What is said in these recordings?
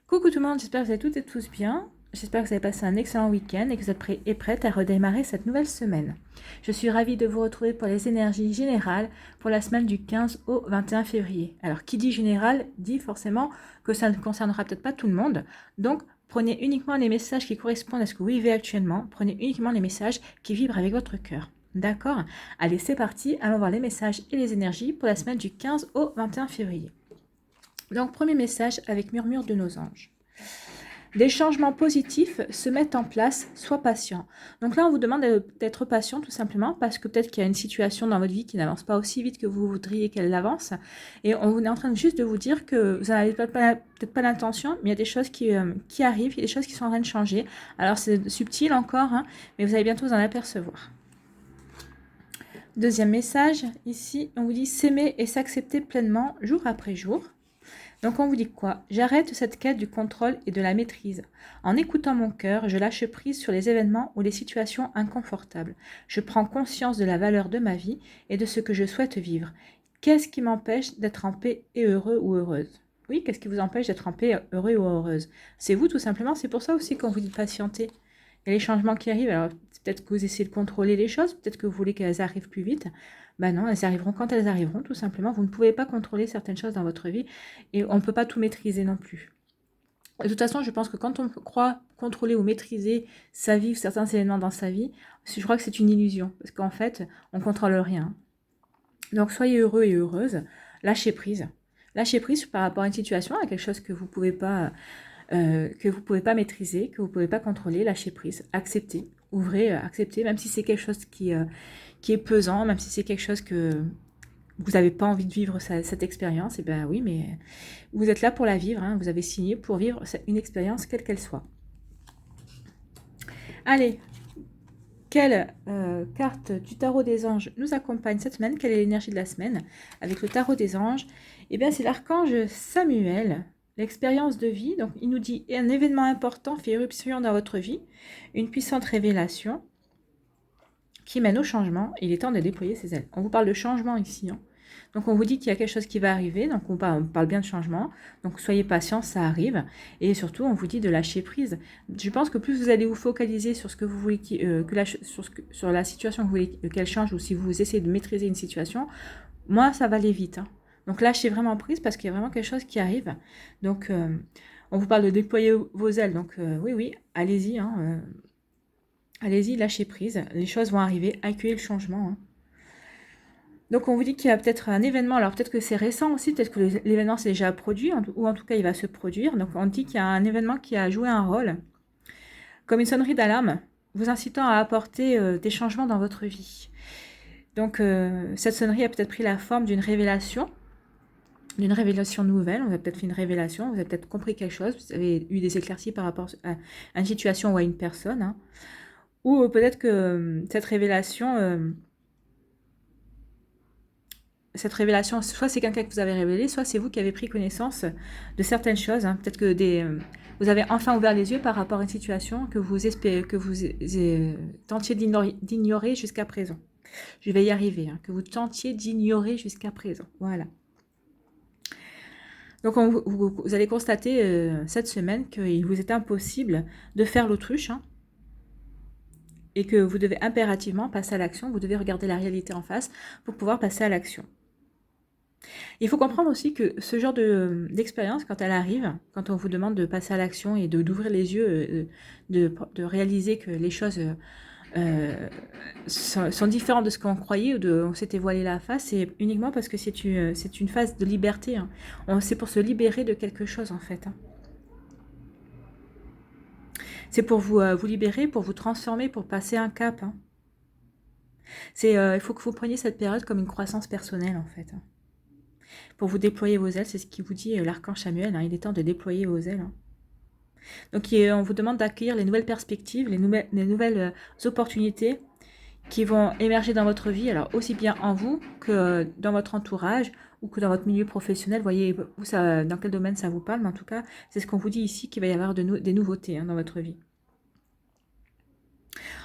Coucou tout le monde, j'espère que vous allez toutes et tous bien. J'espère que vous avez passé un excellent week-end et que vous êtes prêts et prêtes à redémarrer cette nouvelle semaine. Je suis ravie de vous retrouver pour les énergies générales pour la semaine du 15 au 21 février. Alors, qui dit général dit forcément que ça ne concernera peut-être pas tout le monde. Donc, prenez uniquement les messages qui correspondent à ce que vous vivez actuellement. Prenez uniquement les messages qui vibrent avec votre cœur. D'accord? Allez, c'est parti. Allons voir les messages et les énergies pour la semaine du 15 au 21 février. Donc, premier message avec murmure de nos anges. Des changements positifs se mettent en place, sois patient. Donc là, on vous demande d'être patient tout simplement parce que peut-être qu'il y a une situation dans votre vie qui n'avance pas aussi vite que vous voudriez qu'elle avance. Et on est en train juste de vous dire que vous n'avez peut-être pas l'intention, mais il y a des choses qui arrivent, il y a des choses qui sont en train de changer. Alors c'est subtil encore, hein, mais vous allez bientôt vous en apercevoir. Deuxième message, ici, on vous dit s'aimer et s'accepter pleinement jour après jour. Donc on vous dit quoi? J'arrête cette quête du contrôle et de la maîtrise. En écoutant mon cœur, je lâche prise sur les événements ou les situations inconfortables. Je prends conscience de la valeur de ma vie et de ce que je souhaite vivre. Qu'est-ce qui m'empêche d'être en paix et heureux ou heureuse? Oui, qu'est-ce qui vous empêche d'être en paix, heureux ou heureuse? C'est vous tout simplement, c'est pour ça aussi qu'on vous dit de patienter. Il y a les changements qui arrivent, alors peut-être que vous essayez de contrôler les choses, peut-être que vous voulez qu'elles arrivent plus vite. Ben non, elles arriveront quand elles arriveront, tout simplement. Vous ne pouvez pas contrôler certaines choses dans votre vie et on ne peut pas tout maîtriser non plus. De toute façon, je pense que quand on croit contrôler ou maîtriser sa vie, certains événements dans sa vie, je crois que c'est une illusion, parce qu'en fait, on ne contrôle rien. Donc soyez heureux et heureuse, lâchez prise. Lâchez prise par rapport à une situation, à quelque chose que vous ne pouvez pas maîtriser, que vous ne pouvez pas contrôler, lâchez prise, acceptez, ouvrez, acceptez, même si c'est quelque chose qui est pesant, même si c'est quelque chose que vous n'avez pas envie de vivre cette expérience, et bien oui, mais vous êtes là pour la vivre, hein, vous avez signé pour vivre une expérience quelle qu'elle soit. Allez, quelle carte du tarot des anges nous accompagne cette semaine? Quelle est l'énergie de la semaine avec le tarot des anges? Eh bien, c'est l'archange Samuel, l'expérience de vie. Donc, il nous dit un événement important fait éruption dans votre vie, une puissante révélation qui mène au changement. Il est temps de déployer ses ailes. On vous parle de changement ici. Hein. Donc, on vous dit qu'il y a quelque chose qui va arriver. Donc, on parle bien de changement. Donc, soyez patient, ça arrive. Et surtout, on vous dit de lâcher prise. Je pense que plus vous allez vous focaliser sur ce que vous voulez, sur la situation que vous voulez qu'elle change, ou si vous essayez de maîtriser une situation, moins ça va aller vite. Hein. Donc, lâchez vraiment prise parce qu'il y a vraiment quelque chose qui arrive. Donc, on vous parle de déployer vos ailes. Donc, oui, allez-y. Hein, allez-y, lâchez prise. Les choses vont arriver. Accueillez le changement. Hein. Donc on vous dit qu'il y a peut-être un événement, alors peut-être que c'est récent aussi, peut-être que l'événement s'est déjà produit, ou en tout cas il va se produire. Donc on dit qu'il y a un événement qui a joué un rôle, comme une sonnerie d'alarme, vous incitant à apporter des changements dans votre vie. Donc cette sonnerie a peut-être pris la forme d'une révélation nouvelle, on a peut-être fait une révélation, vous avez peut-être compris quelque chose, vous avez eu des éclaircies par rapport à une situation ou à une personne, hein. Ou peut-être que cette révélation, soit c'est quelqu'un que vous avez révélé, soit c'est vous qui avez pris connaissance de certaines choses. Hein. Peut-être que vous avez enfin ouvert les yeux par rapport à une situation que vous tentiez d'ignorer jusqu'à présent. Je vais y arriver, hein, que vous tentiez d'ignorer jusqu'à présent. Voilà. Donc vous allez constater cette semaine qu'il vous est impossible de faire l'autruche, hein, et que vous devez impérativement passer à l'action. Vous devez regarder la réalité en face pour pouvoir passer à l'action. Il faut comprendre aussi que ce genre d'expérience, quand elle arrive, quand on vous demande de passer à l'action et d'ouvrir les yeux, de réaliser que les choses sont différentes de ce qu'on croyait ou on s'était voilé la face, c'est uniquement parce que c'est une phase de liberté. Hein. C'est pour se libérer de quelque chose en fait. Hein. C'est pour vous libérer, pour vous transformer, pour passer un cap. Hein. Il faut que vous preniez cette période comme une croissance personnelle en fait. Hein. Pour vous déployer vos ailes, c'est ce qui vous dit l'archange Samuel, hein, il est temps de déployer vos ailes. Hein. Donc on vous demande d'accueillir les nouvelles perspectives, les nouvelles opportunités qui vont émerger dans votre vie, alors aussi bien en vous que dans votre entourage ou que dans votre milieu professionnel. Voyez dans quel domaine ça vous parle, mais en tout cas, c'est ce qu'on vous dit ici, qu'il va y avoir des nouveautés hein, dans votre vie.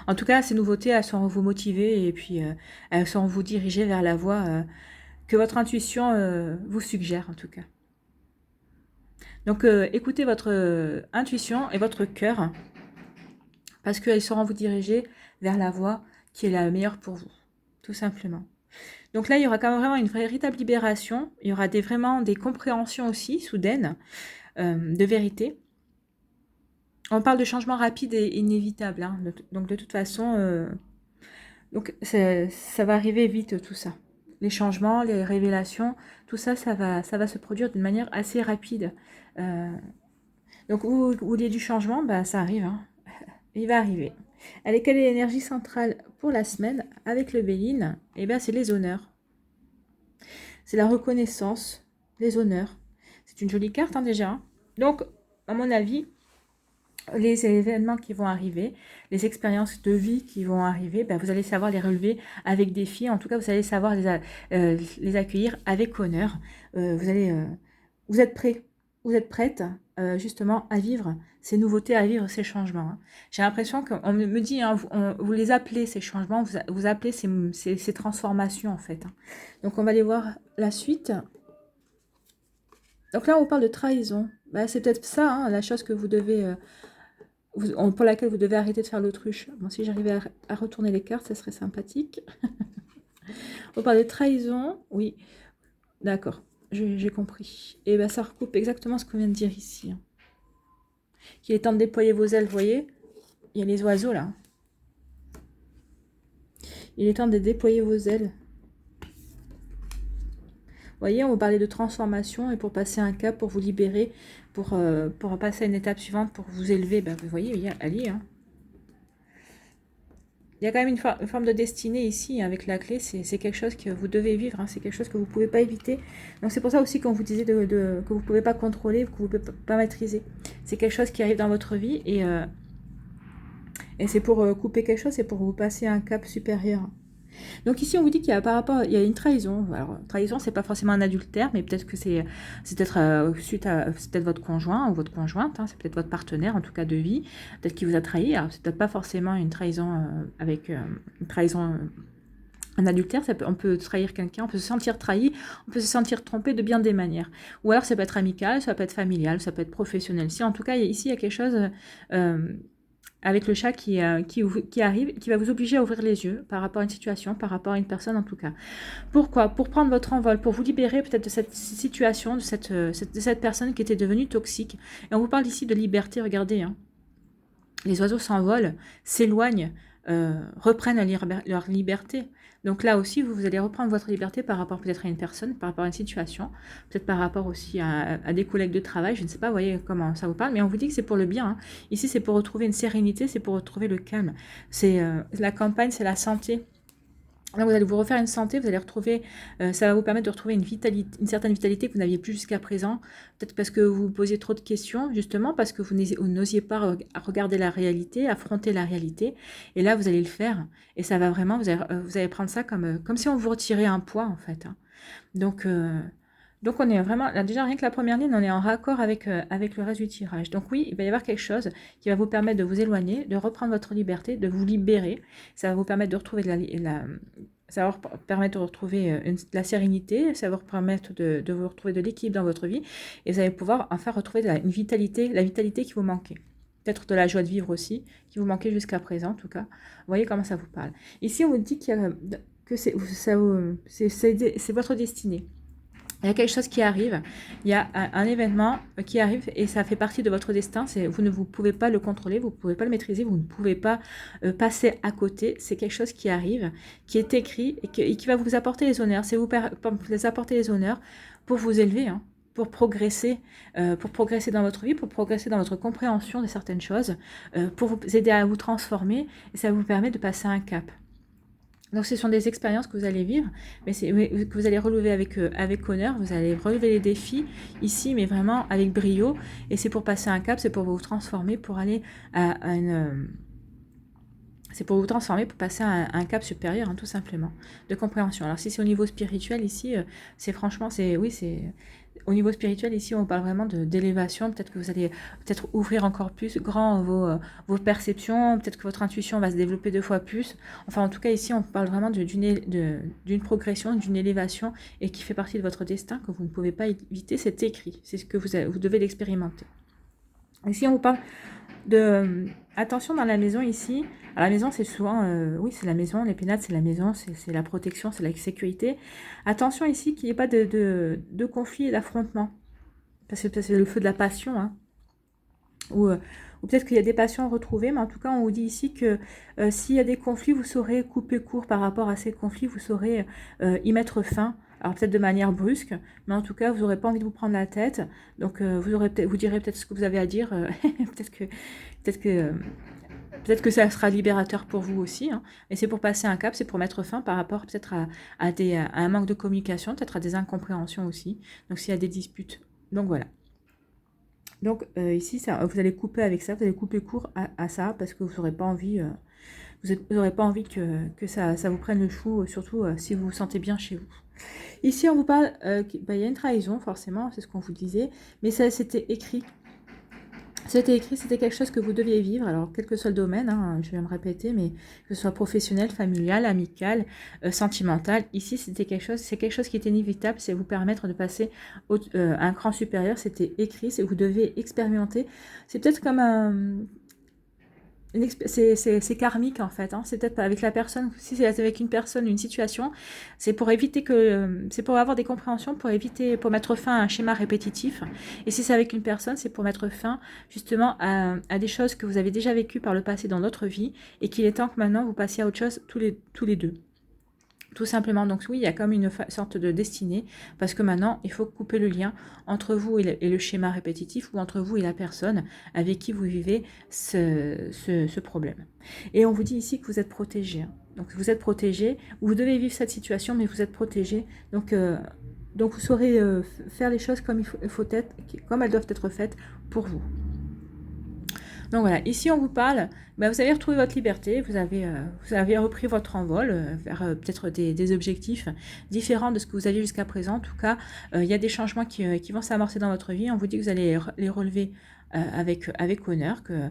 En tout cas, ces nouveautés, elles sont vous motiver et puis elles sont vous diriger vers la voie que votre intuition vous suggère en tout cas. Donc, écoutez votre intuition et votre cœur, parce qu'elles sauront vous diriger vers la voie qui est la meilleure pour vous, tout simplement. Donc là, il y aura quand même vraiment une véritable libération. Il y aura vraiment des compréhensions aussi, soudaines, de vérité. On parle de changement rapide et inévitable. Hein. Donc de toute façon, ça va arriver vite tout ça. Les changements, les révélations, tout ça, ça va se produire d'une manière assez rapide. Donc où il y a du changement, bah, ça arrive. Hein. Il va arriver. Allez, quelle est l'énergie centrale pour la semaine avec le Béline? Eh bien, c'est les honneurs. C'est la reconnaissance, les honneurs. C'est une jolie carte hein, déjà. Donc, à mon avis, les événements qui vont arriver, les expériences de vie qui vont arriver, ben vous allez savoir les relever avec défi. En tout cas, vous allez savoir les accueillir avec honneur. Vous êtes prêts, vous êtes prête justement à vivre ces nouveautés, à vivre ces changements. Hein. J'ai l'impression qu'on me dit, hein, vous les appelez ces changements, vous appelez ces transformations en fait. Hein. Donc on va aller voir la suite. Donc là, on parle de trahison. Ben, c'est peut-être ça, hein, la chose que vous devez... pour laquelle vous devez arrêter de faire l'autruche. Bon, si j'arrivais à retourner les cartes, ça serait sympathique. On parle de trahison, oui. D'accord, j'ai compris. Et bien, ça recoupe exactement ce qu'on vient de dire ici. Hein. Qu'il est temps de déployer vos ailes, vous voyez. Il y a les oiseaux, là. Il est temps de déployer vos ailes. Vous voyez, on va parler de transformation et pour passer un cap, pour vous libérer, pour passer à une étape suivante, pour vous élever. Ben, vous voyez, elle y est. Hein. Il y a quand même une forme de destinée ici, hein, avec la clé, c'est quelque chose que vous devez vivre, hein, c'est quelque chose que vous ne pouvez pas éviter. Donc c'est pour ça aussi qu'on vous disait que vous ne pouvez pas contrôler, que vous ne pouvez pas maîtriser. C'est quelque chose qui arrive dans votre vie et c'est pour couper quelque chose, c'est pour vous passer un cap supérieur. Donc ici on vous dit qu'il y a il y a une trahison. Alors trahison c'est pas forcément un adultère, mais peut-être que c'est peut-être c'est peut-être votre conjoint ou votre conjointe, hein, c'est peut-être votre partenaire en tout cas de vie, peut-être qui vous a trahi. Alors c'est peut-être pas forcément une trahison avec une trahison. Un adultère, on peut trahir quelqu'un, on peut se sentir trahi, on peut se sentir trompé de bien des manières. Ou alors ça peut être amical, ça peut être familial, ça peut être professionnel. Si en tout cas ici il y a quelque chose avec le chat qui arrive, qui va vous obliger à ouvrir les yeux par rapport à une situation, par rapport à une personne en tout cas. Pourquoi? Pour prendre votre envol, pour vous libérer peut-être de cette situation, de cette personne qui était devenue toxique. Et on vous parle ici de liberté, regardez. Hein. Les oiseaux s'envolent, s'éloignent, reprennent leur liberté. Donc là aussi, vous allez reprendre votre liberté par rapport peut-être à une personne, par rapport à une situation, peut-être par rapport aussi à des collègues de travail, je ne sais pas, vous voyez comment ça vous parle, mais on vous dit que c'est pour le bien. Hein. Ici, c'est pour retrouver une sérénité, c'est pour retrouver le calme. C'est la campagne, c'est la santé. Là, vous allez vous refaire une santé, vous allez retrouver, ça va vous permettre de retrouver une certaine vitalité que vous n'aviez plus jusqu'à présent. Peut-être parce que vous vous posiez trop de questions, justement, parce que vous n'osiez pas regarder la réalité, affronter la réalité. Et là, vous allez le faire. Et ça va vraiment, vous allez prendre ça comme si on vous retirait un poids, en fait. Hein. Donc on est vraiment, là, déjà rien que la première ligne, on est en raccord avec le reste du tirage. Donc oui, il va y avoir quelque chose qui va vous permettre de vous éloigner, de reprendre votre liberté, de vous libérer. Ça va vous permettre de retrouver ça va vous permettre de retrouver la sérénité, ça va vous permettre de vous retrouver de l'équilibre dans votre vie et vous allez pouvoir enfin retrouver une vitalité, la vitalité qui vous manquait. Peut-être de la joie de vivre aussi, qui vous manquait jusqu'à présent en tout cas. Vous voyez comment ça vous parle. Ici, on vous dit que c'est votre destinée. Il y a quelque chose qui arrive, il y a un événement qui arrive et ça fait partie de votre destin. Vous pouvez pas le contrôler, vous ne pouvez pas le maîtriser, vous ne pouvez pas passer à côté. C'est quelque chose qui arrive, qui est écrit et qui va vous apporter les honneurs. C'est vous apporter les honneurs pour vous élever, hein, pour progresser dans votre vie, pour progresser dans votre compréhension de certaines choses, pour vous aider à vous transformer et ça vous permet de passer un cap. Donc ce sont des expériences que vous allez vivre, mais que vous allez relever avec honneur, vous allez relever les défis ici, mais vraiment avec brio, et c'est pour passer un cap, c'est pour vous transformer, pour aller à C'est pour vous transformer, pour passer à un cap supérieur, hein, tout simplement, de compréhension. Alors si c'est au niveau spirituel ici, c'est franchement, c'est au niveau spirituel ici, on parle vraiment d'élévation. Peut-être que vous allez peut-être ouvrir encore plus grand vos perceptions. Peut-être que votre intuition va se développer 2 fois plus. Enfin, en tout cas, ici, on parle vraiment d'une progression, d'une élévation et qui fait partie de votre destin que vous ne pouvez pas éviter. C'est écrit. C'est ce que vous devez l'expérimenter. Ici, on vous parle de attention dans la maison ici. À la maison, c'est souvent, oui, c'est la maison, les pénates, c'est la maison, c'est la protection, c'est la sécurité. Attention ici qu'il n'y ait pas de conflit et d'affrontement. Parce que c'est le feu de la passion, hein. Ou peut-être qu'il y a des passions retrouvées, mais en tout cas, on vous dit ici que s'il y a des conflits, vous saurez couper court par rapport à ces conflits, vous saurez y mettre fin. Alors peut-être de manière brusque, mais en tout cas, vous n'aurez pas envie de vous prendre la tête. Donc vous direz peut-être ce que vous avez à dire. Peut-être que peut-être que ça sera libérateur pour vous aussi, hein. Et c'est pour passer un cap, c'est pour mettre fin par rapport peut-être à un manque de communication, peut-être à des incompréhensions aussi. Donc s'il y a des disputes. Donc voilà. Donc ici, vous allez couper avec ça, vous allez couper court à ça parce que vous n'aurez pas envie, que ça vous prenne le chou, surtout si vous vous sentez bien chez vous. Ici, on vous parle, il y a une trahison, forcément, c'est ce qu'on vous disait, mais ça, c'était écrit. C'était écrit, c'était quelque chose que vous deviez vivre, alors quel que soit le domaine, hein, je vais me répéter, mais que ce soit professionnel, familial, amical, sentimental, ici c'est quelque chose qui était inévitable, c'est vous permettre de passer à un cran supérieur, c'était écrit, c'est vous devez expérimenter, c'est peut-être comme c'est karmique en fait, hein. C'est peut-être avec la personne, si c'est avec une personne, une situation, c'est pour éviter c'est pour avoir des compréhensions, pour mettre fin à un schéma répétitif. Et si c'est avec une personne, c'est pour mettre fin justement à des choses que vous avez déjà vécues par le passé dans d'autres vies et qu'il est temps que maintenant vous passiez à autre chose tous les deux. Tout simplement, donc oui, il y a comme une sorte de destinée, parce que maintenant, il faut couper le lien entre vous et le schéma répétitif, ou entre vous et la personne avec qui vous vivez ce problème. Et on vous dit ici que vous êtes protégé, hein. Donc vous êtes protégé, vous devez vivre cette situation, mais vous êtes protégé, donc vous saurez faire les choses comme comme elles doivent être faites pour vous. Donc voilà, ici on vous parle, vous avez retrouvé votre liberté, vous avez repris votre envol vers peut-être des objectifs différents de ce que vous aviez jusqu'à présent. En tout cas, il y a des changements qui vont s'amorcer dans votre vie. On vous dit que vous allez les relever avec honneur, que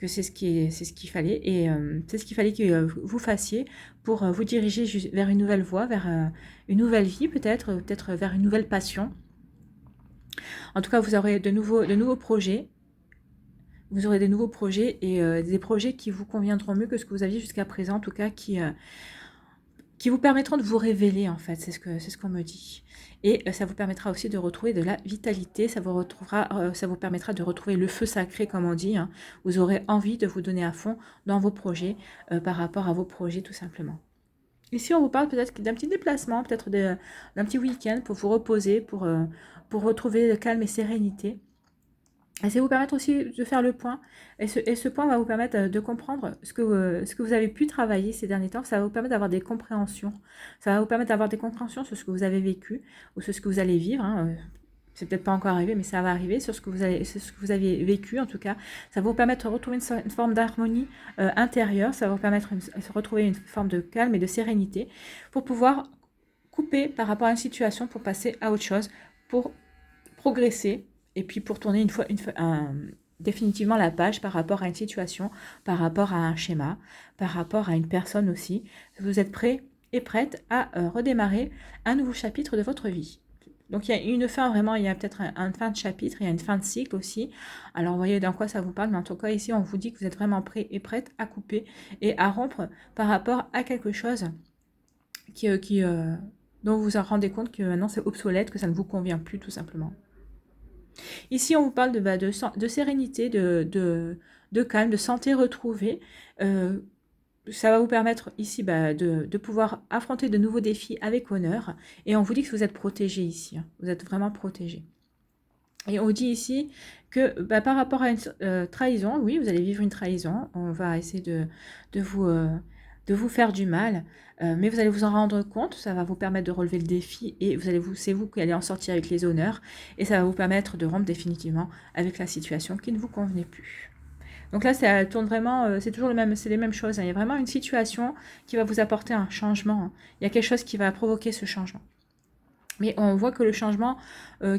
c'est ce qu'il fallait, et c'est ce qu'il fallait que vous fassiez pour vous diriger vers une nouvelle voie, vers une nouvelle vie peut-être vers une nouvelle passion. En tout cas, vous aurez de nouveaux projets. Vous aurez des nouveaux projets et des projets qui vous conviendront mieux que ce que vous aviez jusqu'à présent, en tout cas qui vous permettront de vous révéler en fait, c'est ce qu'on me dit. Et ça vous permettra aussi de retrouver de la vitalité, ça vous permettra de retrouver le feu sacré comme on dit, hein. Vous aurez envie de vous donner à fond dans vos projets, par rapport à vos projets tout simplement. Ici on vous parle peut-être d'un petit déplacement, peut-être d'un petit week-end pour vous reposer, pour retrouver le calme et sérénité. Et ça va vous permettre aussi de faire le point. Et ce point va vous permettre de comprendre ce que vous avez pu travailler ces derniers temps. Ça va vous permettre d'avoir des compréhensions. Ça va vous permettre d'avoir des compréhensions sur ce que vous avez vécu ou sur ce que vous allez vivre, hein. C'est peut-être pas encore arrivé, mais ça va arriver sur ce que vous avez vécu en tout cas. Ça va vous permettre de retrouver une forme d'harmonie intérieure. Ça va vous permettre de retrouver une forme de calme et de sérénité pour pouvoir couper par rapport à une situation pour passer à autre chose, pour progresser. Et puis pour tourner définitivement la page par rapport à une situation, par rapport à un schéma, par rapport à une personne aussi. Vous êtes prêt et prête à redémarrer un nouveau chapitre de votre vie. Donc il y a une fin vraiment, il y a peut-être une fin de chapitre, il y a une fin de cycle aussi. Alors vous voyez dans quoi ça vous parle, mais en tout cas ici on vous dit que vous êtes vraiment prêt et prête à couper et à rompre par rapport à quelque chose dont vous vous rendez compte que maintenant c'est obsolète, que ça ne vous convient plus tout simplement. Ici, on vous parle de sérénité, de calme, de santé retrouvée. Ça va vous permettre ici de pouvoir affronter de nouveaux défis avec honneur. Et on vous dit que vous êtes protégé ici, hein. Vous êtes vraiment protégé. Et on vous dit ici que par rapport à une trahison, oui, vous allez vivre une trahison. On va essayer de vous faire du mal, mais vous allez vous en rendre compte, ça va vous permettre de relever le défi et c'est vous qui allez en sortir avec les honneurs et ça va vous permettre de rompre définitivement avec la situation qui ne vous convenait plus. Donc là, ça tourne vraiment, c'est toujours le même, c'est les mêmes choses, hein. Il y a vraiment une situation qui va vous apporter un changement, hein. Il y a quelque chose qui va provoquer ce changement. Mais on voit que le changement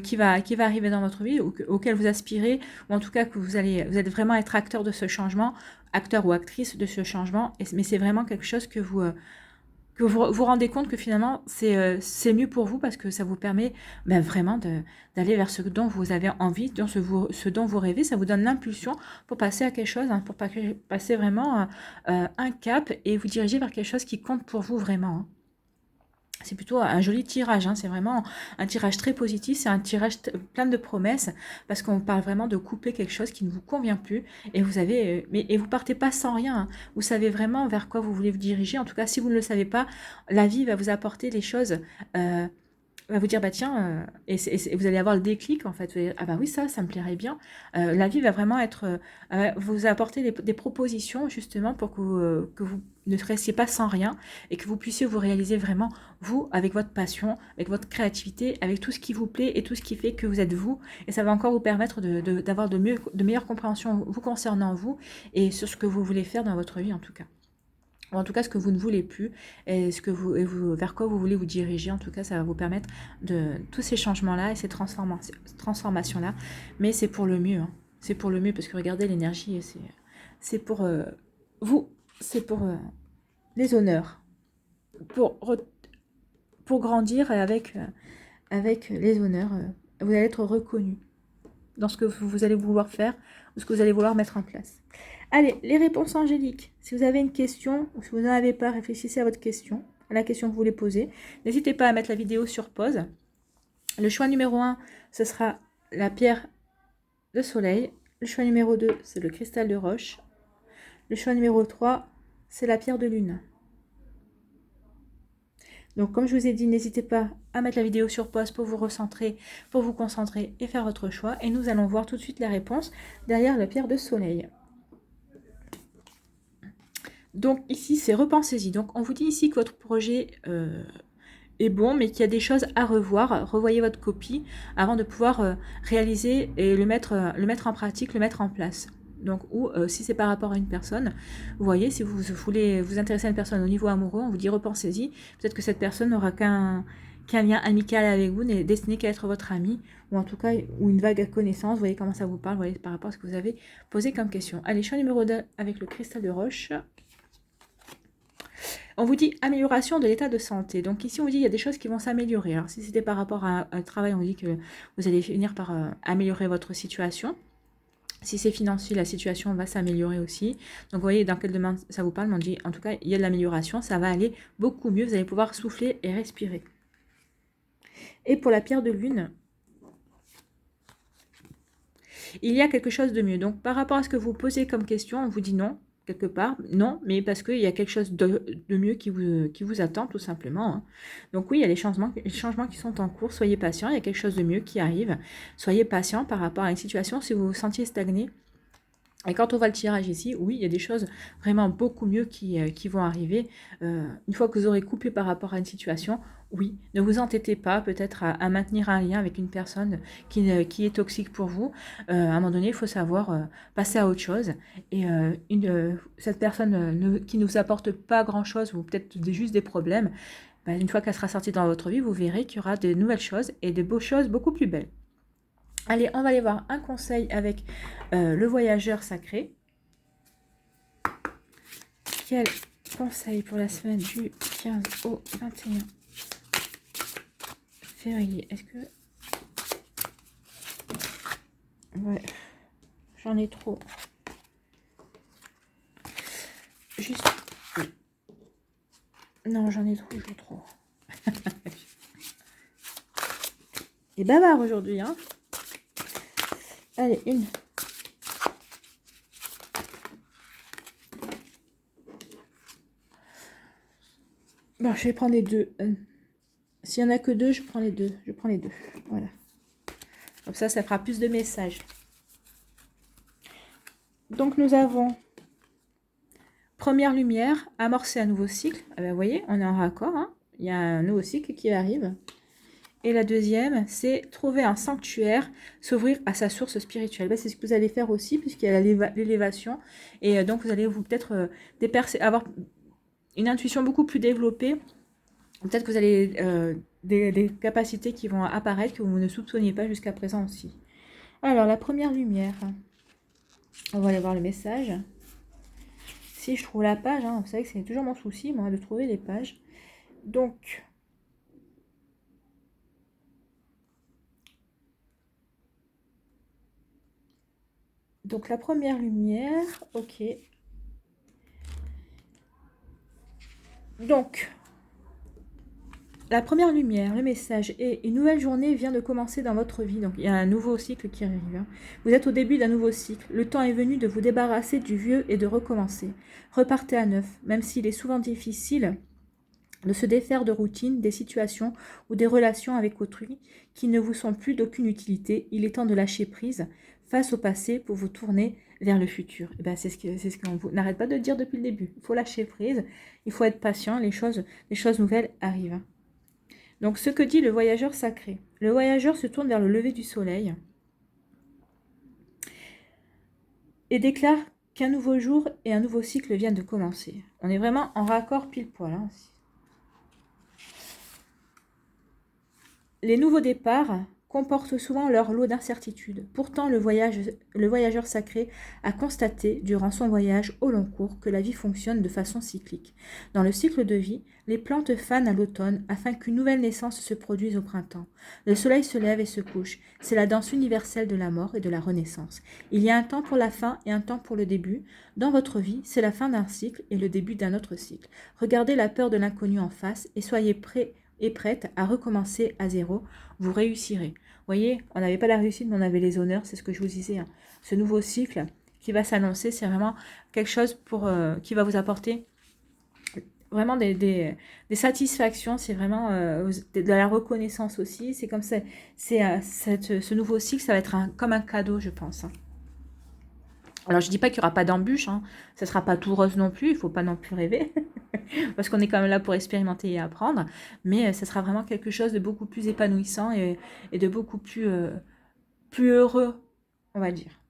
qui va arriver dans votre vie, auquel vous aspirez, ou en tout cas que vous êtes vraiment être acteur de ce changement, acteur ou actrice de ce changement, mais c'est vraiment quelque chose que vous rendez compte que finalement c'est mieux pour vous parce que ça vous permet vraiment d'aller vers ce dont vous avez envie, ce dont vous rêvez, ça vous donne l'impulsion pour passer à quelque chose, hein, pour passer vraiment un cap et vous diriger vers quelque chose qui compte pour vous vraiment, hein. C'est plutôt un joli tirage, hein. C'est vraiment un tirage très positif, c'est un tirage plein de promesses, parce qu'on parle vraiment de couper quelque chose qui ne vous convient plus, et vous avez, et vous partez pas sans rien, hein. Vous savez vraiment vers quoi vous voulez vous diriger, en tout cas si vous ne le savez pas, la vie va vous apporter les choses, va vous dire, bah tiens, et vous allez avoir le déclic en fait, vous allez, ah bah oui, ça me plairait bien. La vie va vraiment être, vous apporter des propositions justement pour que vous ne restiez pas sans rien et que vous puissiez vous réaliser vraiment, vous, avec votre passion, avec votre créativité, avec tout ce qui vous plaît et tout ce qui fait que vous êtes vous. Et ça va encore vous permettre d'avoir de meilleures compréhensions vous concernant vous et sur ce que vous voulez faire dans votre vie en tout cas. Ou en tout cas ce que vous ne voulez plus, et vers quoi vous voulez vous diriger. En tout cas, ça va vous permettre de tous ces changements-là et ces transformations-là. Mais c'est pour le mieux, hein. C'est pour le mieux, parce que regardez, l'énergie, c'est pour vous, c'est pour les honneurs, pour grandir avec les honneurs. Vous allez être reconnu dans ce que vous allez vouloir faire ou ce que vous allez vouloir mettre en place. Allez, les réponses angéliques. Si vous avez une question ou si vous n'en avez pas, réfléchissez à votre question, à la question que vous voulez poser. N'hésitez pas à mettre la vidéo sur pause. Le choix numéro 1, ce sera la pierre de soleil. Le choix numéro 2, c'est le cristal de roche. Le choix numéro 3, c'est la pierre de lune. Donc, comme je vous ai dit, n'hésitez pas à mettre la vidéo sur pause pour vous recentrer, pour vous concentrer et faire votre choix. Et nous allons voir tout de suite la réponse derrière la pierre de soleil. Donc ici, c'est repensez-y. Donc on vous dit ici que votre projet est bon, mais qu'il y a des choses à revoir. Revoyez votre copie avant de pouvoir réaliser et le mettre en pratique, le mettre en place. Donc, ou si c'est par rapport à une personne, vous voyez, si vous voulez vous intéresser à une personne au niveau amoureux, on vous dit repensez-y. Peut-être que cette personne n'aura qu'un lien amical avec vous, n'est destiné qu'à être votre ami, ou en tout cas, ou une vague connaissance. Vous voyez comment ça vous parle, vous voyez, par rapport à ce que vous avez posé comme question. Allez, choix numéro 2 avec le cristal de roche. On vous dit amélioration de l'état de santé. Donc ici, on vous dit qu'il y a des choses qui vont s'améliorer. Alors si c'était par rapport à un travail, on dit que vous allez finir par améliorer votre situation. Si c'est financier, la situation va s'améliorer aussi. Donc vous voyez dans quel domaine ça vous parle. Mais on dit en tout cas, il y a de l'amélioration. Ça va aller beaucoup mieux. Vous allez pouvoir souffler et respirer. Et pour la pierre de lune, il y a quelque chose de mieux. Donc par rapport à ce que vous posez comme question, on vous dit non. Quelque part, non, mais parce qu'il y a quelque chose de mieux qui vous attend, tout simplement, hein. Donc oui, il y a les changements qui sont en cours, soyez patient, il y a quelque chose de mieux qui arrive, soyez patient par rapport à une situation si vous vous sentiez stagné. Et quand on voit le tirage ici, oui, il y a des choses vraiment beaucoup mieux qui vont arriver. Une fois que vous aurez coupé par rapport à une situation, oui, ne vous entêtez pas peut-être à maintenir un lien avec une personne qui est toxique pour vous. À un moment donné, il faut savoir passer à autre chose. Et cette personne qui ne vous apporte pas grand-chose ou peut-être juste des problèmes, une fois qu'elle sera sortie dans votre vie, vous verrez qu'il y aura de nouvelles choses et de beaux choses beaucoup plus belles. Allez, on va aller voir un conseil avec le voyageur sacré. Quel conseil pour la semaine du 15 au 21 février? Est-ce que... Ouais, j'en ai trop. Juste... Non, j'en ai toujours trop. Et bavard aujourd'hui, hein. Allez, une. Bon, je vais prendre les deux. S'il n'y en a que deux, je prends les deux. Je prends les deux. Voilà. Comme ça fera plus de messages. Donc, nous avons première lumière, amorcer un nouveau cycle. Ah ben, vous voyez, on est en raccord, hein. Il y a un nouveau cycle qui arrive. Et la deuxième, c'est trouver un sanctuaire, s'ouvrir à sa source spirituelle. Ben, c'est ce que vous allez faire aussi, puisqu'il y a l'élévation. Et donc, vous allez vous peut-être avoir une intuition beaucoup plus développée. Peut-être que vous allez des capacités qui vont apparaître que vous ne soupçonniez pas jusqu'à présent aussi. Alors, la première lumière. On va aller voir le message. Si je trouve la page, hein, vous savez que c'est toujours mon souci, moi, de trouver les pages. Donc, la première lumière, ok. Donc, la première lumière, le message est une nouvelle journée vient de commencer dans votre vie. Donc, il y a un nouveau cycle qui arrive. Hein. Vous êtes au début d'un nouveau cycle. Le temps est venu de vous débarrasser du vieux et de recommencer. Repartez à neuf, même s'il est souvent difficile de se défaire de routines, des situations ou des relations avec autrui qui ne vous sont plus d'aucune utilité. Il est temps de lâcher prise face au passé pour vous tourner vers le futur. Et ben c'est ce qu'on n'arrête pas de dire depuis le début. Il faut lâcher prise, il faut être patient, les choses nouvelles arrivent. Donc ce que dit le voyageur sacré. Le voyageur se tourne vers le lever du soleil et déclare qu'un nouveau jour et un nouveau cycle viennent de commencer. On est vraiment en raccord pile poil. Hein. Les nouveaux départs comportent souvent leur lot d'incertitudes. Pourtant, le voyageur sacré a constaté durant son voyage au long cours que la vie fonctionne de façon cyclique. Dans le cycle de vie, les plantes fanent à l'automne afin qu'une nouvelle naissance se produise au printemps. Le soleil se lève et se couche. C'est la danse universelle de la mort et de la renaissance. Il y a un temps pour la fin et un temps pour le début. Dans votre vie, c'est la fin d'un cycle et le début d'un autre cycle. Regardez la peur de l'inconnu en face et soyez prêts et prête à recommencer à zéro, vous réussirez. Vous voyez, on n'avait pas la réussite, mais on avait les honneurs, c'est ce que je vous disais. Hein. Ce nouveau cycle qui va s'annoncer, c'est vraiment quelque chose qui va vous apporter vraiment des satisfactions, c'est vraiment de la reconnaissance aussi. C'est comme ça, ce nouveau cycle, ça va être comme un cadeau, je pense. Hein. Alors, je ne dis pas qu'il n'y aura pas d'embûches, hein. Ça ne sera pas tout rose non plus, il ne faut pas non plus rêver, parce qu'on est quand même là pour expérimenter et apprendre, mais ça sera vraiment quelque chose de beaucoup plus épanouissant et de beaucoup plus heureux, on va dire.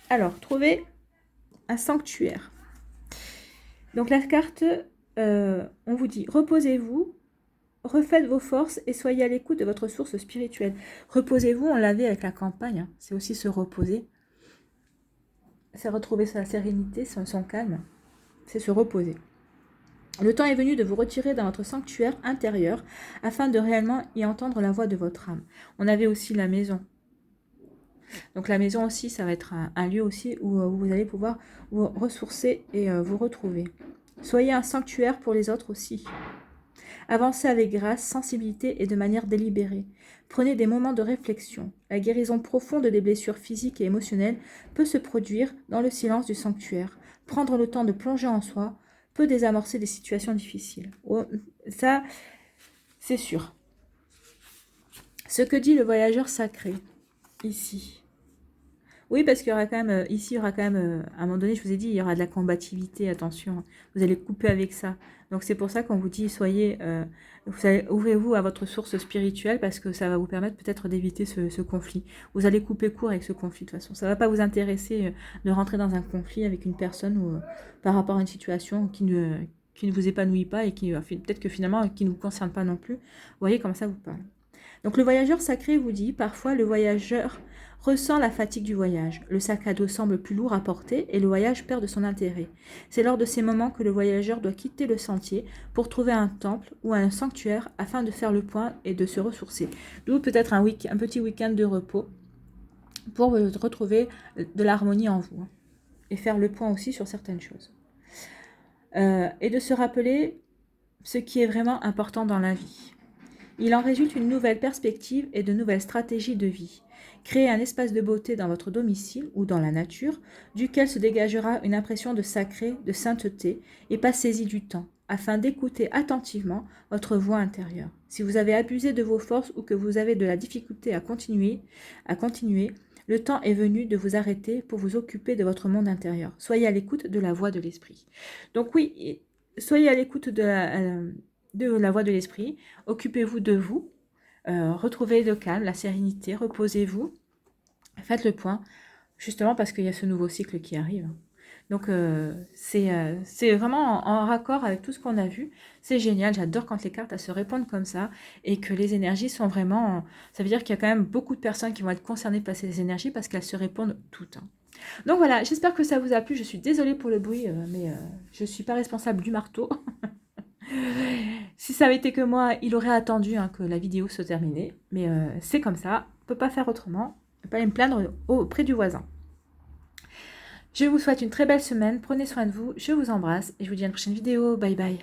Alors, trouver un sanctuaire. Donc, la carte, on vous dit, reposez-vous, refaites vos forces et soyez à l'écoute de votre source spirituelle. Reposez-vous, on l'avait avec la campagne, hein. C'est aussi se reposer. C'est retrouver sa sérénité, son calme, c'est se reposer. Le temps est venu de vous retirer dans votre sanctuaire intérieur afin de réellement y entendre la voix de votre âme. On avait aussi la maison. Donc la maison aussi, ça va être un lieu aussi où vous allez pouvoir vous ressourcer et vous retrouver. Soyez un sanctuaire pour les autres aussi. Avancez avec grâce, sensibilité et de manière délibérée. Prenez des moments de réflexion. La guérison profonde des blessures physiques et émotionnelles peut se produire dans le silence du sanctuaire. Prendre le temps de plonger en soi peut désamorcer des situations difficiles. Oh, ça, c'est sûr. Ce que dit le voyageur sacré, ici. Oui, parce qu'il y aura quand même, ici, il y aura quand même, à un moment donné, je vous ai dit, il y aura de la combativité, attention, vous allez couper avec ça. Donc c'est pour ça qu'on vous dit, ouvrez-vous à votre source spirituelle, parce que ça va vous permettre peut-être d'éviter ce conflit. Vous allez couper court avec ce conflit, de toute façon. Ça ne va pas vous intéresser de rentrer dans un conflit avec une personne ou par rapport à une situation qui ne vous épanouit pas et qui, peut-être que finalement, qui ne vous concerne pas non plus. Vous voyez comment ça vous parle. Donc le voyageur sacré vous dit, parfois le voyageur ressent la fatigue du voyage. Le sac à dos semble plus lourd à porter et le voyage perd de son intérêt. C'est lors de ces moments que le voyageur doit quitter le sentier pour trouver un temple ou un sanctuaire afin de faire le point et de se ressourcer. D'où peut-être un petit week-end de repos pour retrouver de l'harmonie en vous et faire le point aussi sur certaines choses. Et de se rappeler ce qui est vraiment important dans la vie. Il en résulte une nouvelle perspective et de nouvelles stratégies de vie. Créez un espace de beauté dans votre domicile ou dans la nature, duquel se dégagera une impression de sacré, de sainteté, et passez-y du temps, afin d'écouter attentivement votre voix intérieure. Si vous avez abusé de vos forces ou que vous avez de la difficulté à continuer, le temps est venu de vous arrêter pour vous occuper de votre monde intérieur. Soyez à l'écoute de la voix de l'esprit. Donc oui, soyez à l'écoute de la voix de l'esprit, occupez-vous de vous, retrouvez le calme, la sérénité, reposez-vous, faites le point, justement parce qu'il y a ce nouveau cycle qui arrive. Donc, c'est vraiment en raccord avec tout ce qu'on a vu. C'est génial, j'adore quand les cartes elles se répondent comme ça et que les énergies sont vraiment... Ça veut dire qu'il y a quand même beaucoup de personnes qui vont être concernées par ces énergies parce qu'elles se répondent toutes. Donc voilà, j'espère que ça vous a plu. Je suis désolée pour le bruit, mais je ne suis pas responsable du marteau. Si ça avait été que moi, il aurait attendu que la vidéo se terminait. Mais c'est comme ça, on ne peut pas faire autrement. Je ne peux pas aller me plaindre auprès du voisin. Je vous souhaite une très belle semaine, prenez soin de vous, je vous embrasse et je vous dis à une prochaine vidéo. Bye bye.